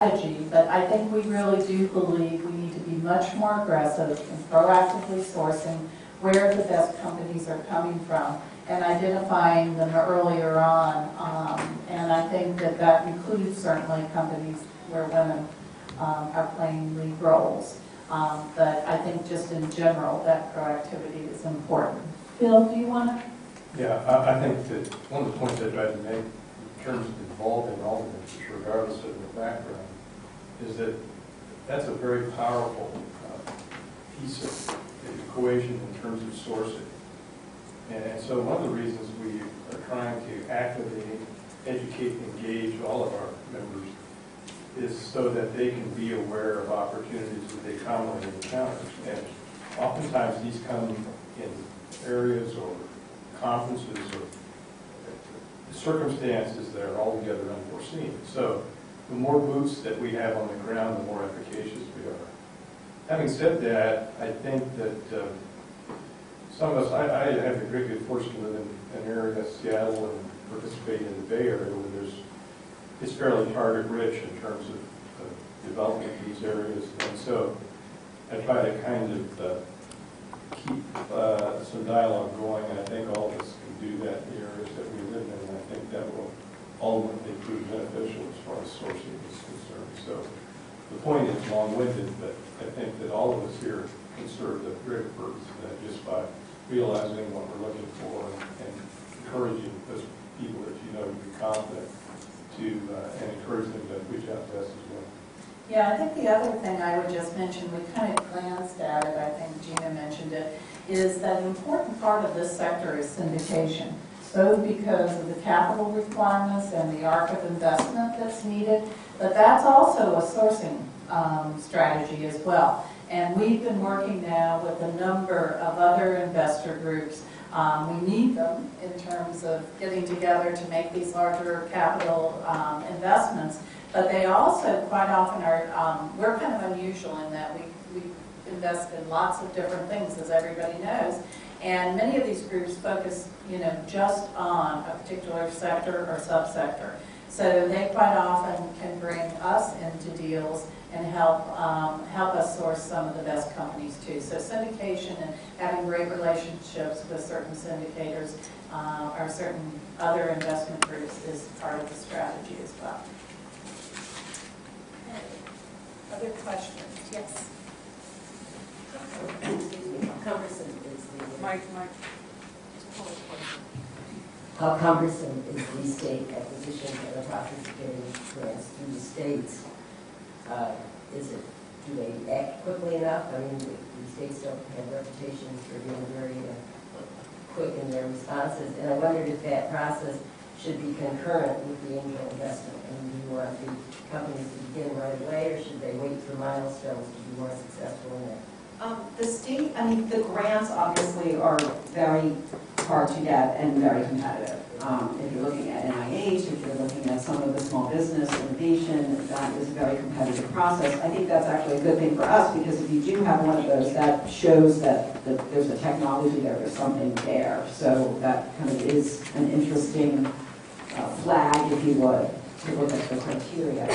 strategy, but I think we really do believe we need to be much more aggressive in proactively sourcing where the best companies are coming from and identifying them earlier on. And I think that that includes certainly companies where women are playing lead roles. But I think just in general, that proactivity is important. Phil, do you want to? Yeah, I think that one of the points I tried to make in terms of involving all of this, regardless of the background, is that that's a very powerful piece of the equation in terms of sourcing. And so one of the reasons we are trying to actively educate and engage all of our members is so that they can be aware of opportunities that they commonly encounter. And oftentimes these come in areas or conferences or circumstances that are altogether unforeseen. So the more boots that we have on the ground, the more efficacious we are. Having said that, I think that some of us, I have the great good fortune to live in an area, Seattle, and participate in the Bay Area where it's fairly target rich in terms of developing these areas. And so I try to kind of keep some dialogue going, and I think all of us can do that in the areas that we live in, and I think that will ultimately prove beneficial as far as sourcing is concerned. So the point is long-winded, but I think that all of us here can serve the greater purpose of that just by realizing what we're looking for and encouraging those people that you know to be confident to and encourage them to reach out to us as well. Yeah, I think the other thing I would just mention, we kind of glanced at it, I think Gina mentioned it, is that an important part of this sector is syndication, both because of the capital requirements and the arc of investment that's needed, but that's also a sourcing strategy as well. And we've been working now with a number of other investor groups. We need them in terms of getting together to make these larger capital investments, but they also quite often are, we're kind of unusual in that we invest in lots of different things, as everybody knows, and many of these groups focus, just on a particular sector or subsector. So they quite often can bring us into deals and help us source some of the best companies too. So syndication and having great relationships with certain syndicators or certain other investment groups is part of the strategy as well. Other questions? Yes. Excuse me. How cumbersome is the Mike. How cumbersome is the state acquisition and the process of getting grants through the states? Do they act quickly enough? I mean, the states don't have reputations for being very quick in their responses, and I wondered if that process should be concurrent with the angel investment. I mean, do you want the companies to begin right away, or should they wait for milestones to be more successful in that? The grants obviously are very hard to get and very competitive. If you're looking at NIH, if you're looking at some of the small business innovation, that is a very competitive process. I think that's actually a good thing for us, because if you do have one of those, that shows that there's a technology there, there's something there. So that kind of is an interesting flag, if you would, to look at the criteria.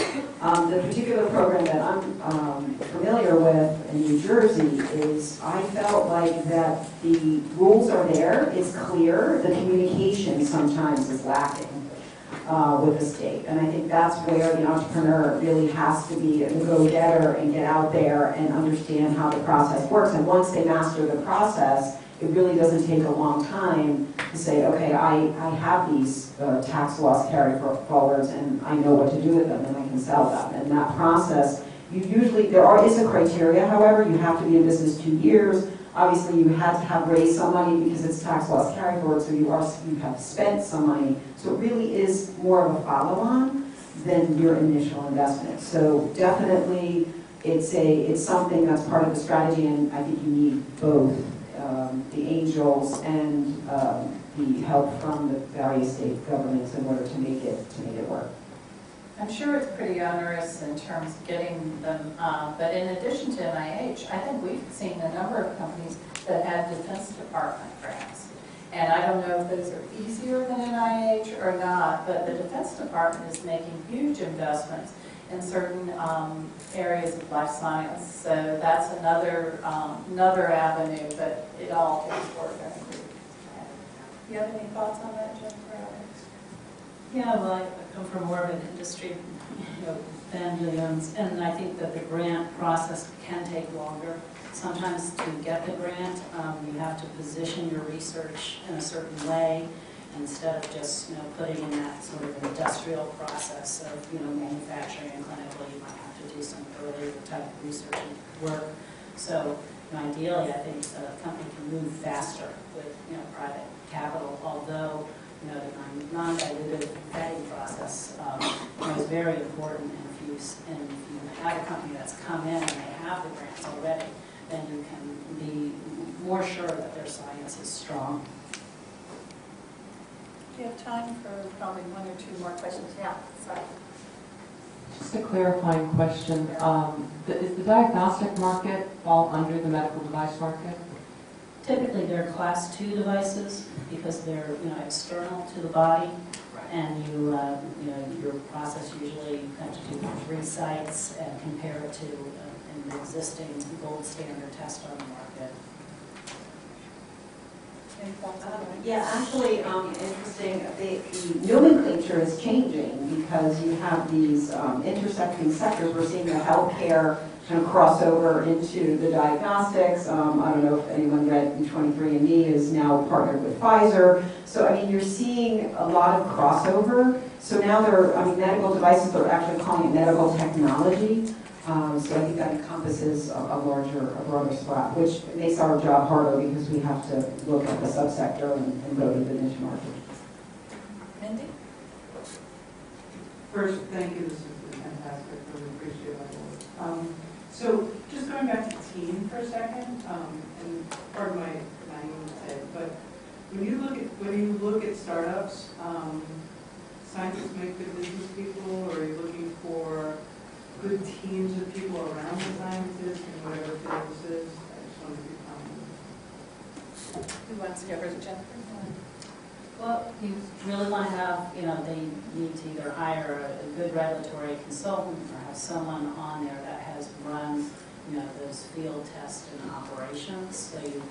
The particular program that I'm familiar with in New Jersey is, I felt like that the rules are there, it's clear, the communication sometimes is lacking with the state. And I think that's where the entrepreneur really has to be a go-getter and get out there and understand how the process works. And once they master the process, it really doesn't take a long time to say, okay, I have these tax loss carry forwards and I know what to do with them and I can sell them. And that process, there is a criteria, however, you have to be in business 2 years. Obviously, you had to have raised some money because it's tax loss carry forward, so you have spent some money. So it really is more of a follow-on than your initial investment. So definitely, it's something that's part of the strategy, and I think you need both the angels and the help from the various state governments in order to make it work. I'm sure it's pretty onerous in terms of getting them, but in addition to NIH, I think we've seen a number of companies that had Defense Department grants. And I don't know if those are easier than NIH or not, but the Defense Department is making huge investments in certain areas of life science. So that's another avenue, but it all takes work, I agree. Do you have any thoughts on that, Jennifer? Yeah, well, I come from more of an industry, family owns, and I think that the grant process can take longer. Sometimes to get the grant, you have to position your research in a certain way instead of just, putting in that sort of industrial process of, manufacturing and clinical. You might have to do some earlier type of research and work. So, ideally, I think a company can move faster with, private capital, although the non-dilutive vetting process is very important. And if you have a company that's come in and they have the grants already, then you can be more sure that their science is strong. Do you have time for probably one or two more questions? Yeah, sorry. Just a clarifying question. Is the diagnostic market fall under the medical device market? Typically, they're class 2 devices because they're external to the body, and your process usually you have to do 3 sites and compare it to an existing gold standard test on the market. Any thoughts on that? Yeah, actually, interesting, the nomenclature is changing because you have these intersecting sectors. We're seeing the healthcare kind of crossover into the diagnostics. I don't know if anyone read 23andMe is now partnered with Pfizer. So, you're seeing a lot of crossover. So now medical devices are actually calling it medical technology. So I think that encompasses a broader swath, which makes our job harder because we have to look at the subsector and go to the niche market. Mindy? First, thank you. This has been fantastic. Really appreciate it. So just going back to team for a second, and pardon my naivete, but when you look at startups, scientists make good business people, or are you looking for good teams of people around the scientists in whatever field this is? I just wanted to comment. Who wants to go first, Jennifer? Well, you really want to have, they need to either hire a good regulatory consultant or have someone on there that has run, those field tests and operations. So you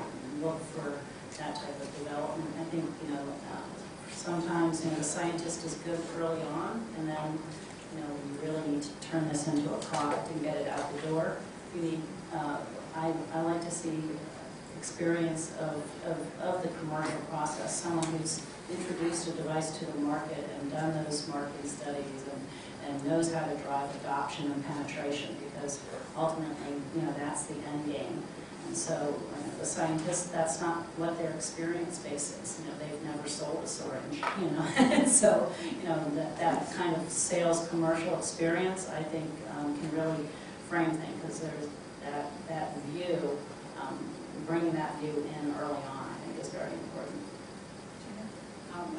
look for that type of development. I think, sometimes, the scientist is good early on, and then, you really need to turn this into a product and get it out the door. You need, I like to see experience of the commercial process, someone who's introduced a device to the market and done those marketing studies and knows how to drive adoption and penetration, because ultimately, that's the end game. And so the scientists, that's not what their experience base is. They've never sold a syringe, And so, that kind of sales commercial experience, I think, can really frame things, because there's that view, bringing that view in early on, I think, is very important.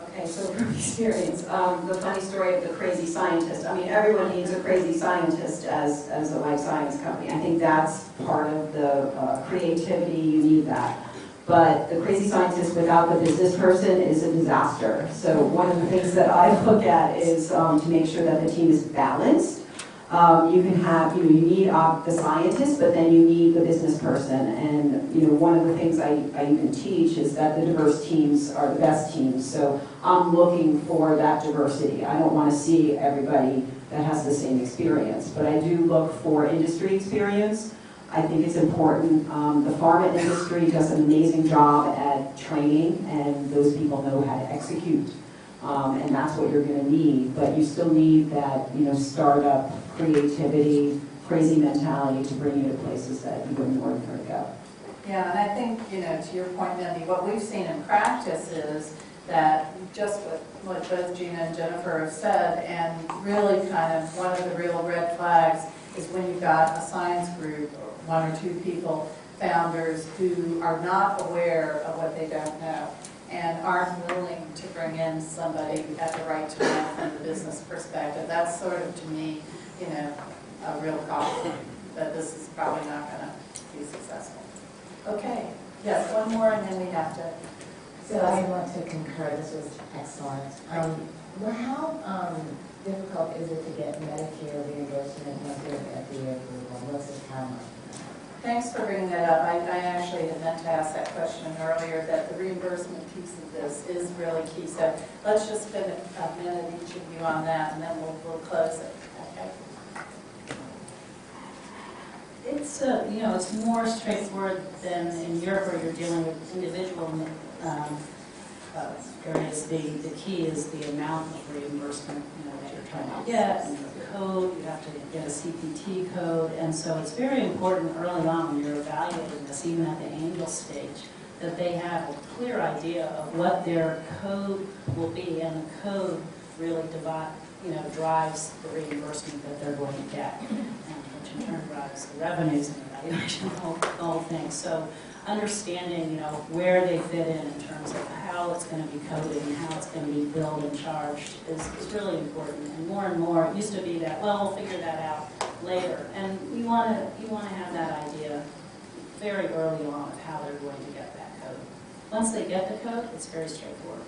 Okay, so from experience, the funny story of the crazy scientist. Everyone needs a crazy scientist as a life science company. I think that's part of the creativity. You need that. But the crazy scientist without the business person is a disaster. So one of the things that I look at is to make sure that the team is balanced. You can have, you need the scientist, but then you need the business person. And, one of the things I even teach is that the diverse teams are the best teams. So I'm looking for that diversity. I don't want to see everybody that has the same experience, but I do look for industry experience. I think it's important. The pharma industry does an amazing job at training, and those people know how to execute. And that's what you're going to need, but you still need that, startup creativity, crazy mentality to bring you to places that you wouldn't ordinarily go. Yeah, and I think, to your point, Mindy, what we've seen in practice is that just what both Gina and Jennifer have said, and really kind of one of the real red flags is when you've got a science group, or 1 or 2 people, founders, who are not aware of what they don't know and aren't willing to bring in somebody at the right time from the business perspective. That's sort of, to me, a real caution that this is probably not going to be successful. Okay, yes, one more, and then we have to. So I want to concur. This was excellent. Well, how difficult is it to get Medicare reimbursement once you have FDA approval? What's the timeline? Thanks for bringing that up. I actually had meant to ask that question earlier, that the reimbursement piece of this is really key. So let's just spend a minute, each of you, on that, and then we'll close it. Okay? It's, it's more straightforward than in Europe where you're dealing with individual areas. The key is the amount of reimbursement, that you're trying to get, and the code, you have to get a CPT code, and so it's very important early on when you're evaluating this, even at the angel stage, that they have a clear idea of what their code will be, and the code really drives the reimbursement that they're going to get, and which in turn drives the revenues and the valuation, the whole thing. So understanding, where they fit in terms of how it's going to be coded and how it's going to be billed and charged is really important. And more, it used to be that, well, we'll figure that out later. And you want to have that idea very early on of how they're going to get that code. Once they get the code, it's very straightforward.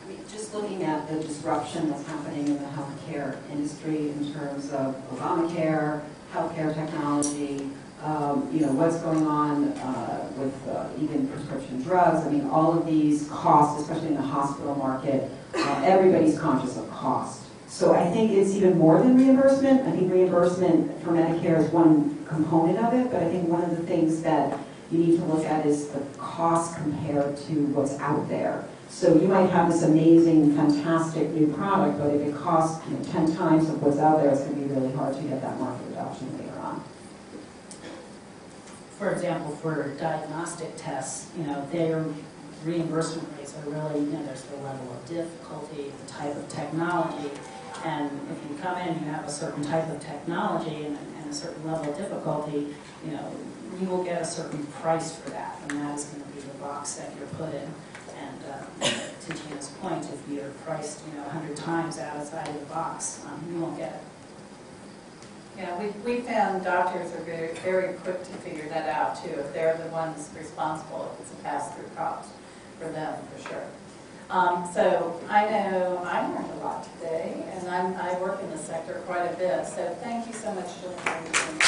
I mean, just looking at the disruption that's happening in the healthcare industry in terms of Obamacare, healthcare technology, what's going on with even prescription drugs. I mean, all of these costs, especially in the hospital market, everybody's conscious of cost. So I think it's even more than reimbursement. I think reimbursement for Medicare is one component of it, but I think one of the things that you need to look at is the cost compared to what's out there. So you might have this amazing, fantastic new product, but if it costs 10 times of what's out there, it's going to be really hard to get that market adoption later on. For example, for diagnostic tests, their reimbursement rates are really, there's the level of difficulty, the type of technology, and if you come in, you have a certain type of technology and a certain level of difficulty, you will get a certain price for that, and that is going to be the box that you're put in. And to Gina's point, if you're priced, 100 times outside of the box, you won't get it. Yeah, we found doctors are very, very quick to figure that out too, if they're the ones responsible, if it's a pass-through cost for them, for sure. So I know I learned a lot today, and I work in the sector quite a bit, so thank you so much, Jill, for everything.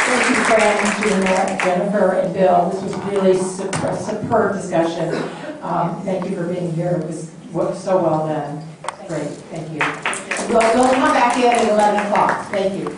Thank you, Fran, Gina, Jennifer, and Bill. This was really superb discussion. Thank you for being here. It was so well done. Great, thank you. We'll come back in at 11 o'clock. Thank you.